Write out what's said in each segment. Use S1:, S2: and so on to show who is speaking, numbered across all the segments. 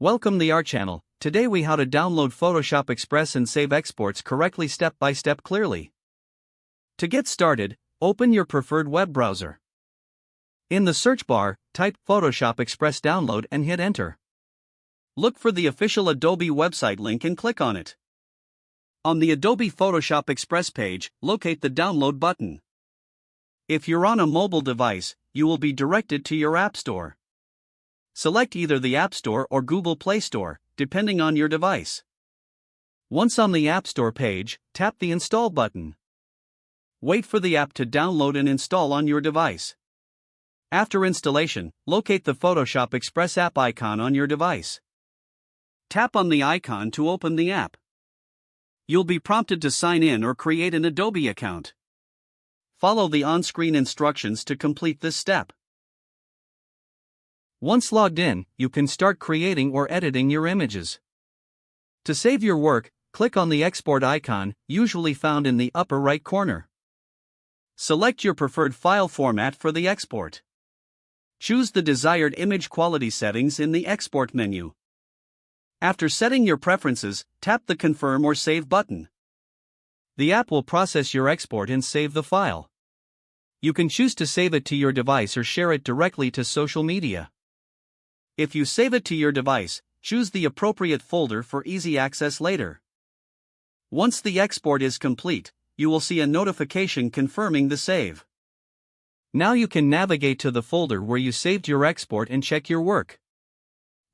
S1: Welcome to our channel. Today we how to download Photoshop Express and save exports correctly step by step clearly. To get started, open your preferred web browser. In the search bar, type Photoshop Express download and hit enter. Look for the official Adobe website link and click on it. On the Adobe Photoshop Express page, locate the download button. If you're on a mobile device, you will be directed to your App Store. Select either the App Store or Google Play Store, depending on your device. Once on the App Store page, tap the Install button. Wait for the app to download and install on your device. After installation, locate the Photoshop Express app icon on your device. Tap on the icon to open the app. You'll be prompted to sign in or create an Adobe account. Follow the on-screen instructions to complete this step. Once logged in, you can start creating or editing your images. To save your work, click on the export icon, usually found in the upper right corner. Select your preferred file format for the export. Choose the desired image quality settings in the export menu. After setting your preferences, tap the Confirm or Save button. The app will process your export and save the file. You can choose to save it to your device or share it directly to social media. If you save it to your device, choose the appropriate folder for easy access later. Once the export is complete, you will see a notification confirming the save. Now you can navigate to the folder where you saved your export and check your work.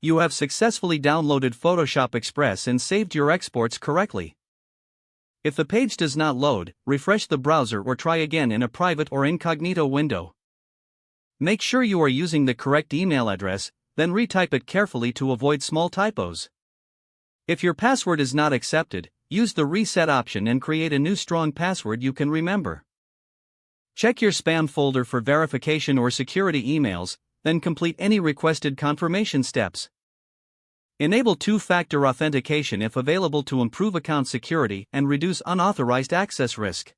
S1: You have successfully downloaded Photoshop Express and saved your exports correctly. If the page does not load, refresh the browser or try again in a private or incognito window. Make sure you are using the correct email address, then retype it carefully to avoid small typos. If your password is not accepted, use the reset option and create a new strong password you can remember. Check your spam folder for verification or security emails, then complete any requested confirmation steps. Enable two-factor authentication if available to improve account security and reduce unauthorized access risk.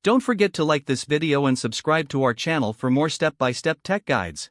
S1: Don't forget to like this video and subscribe to our channel for more step-by-step tech guides.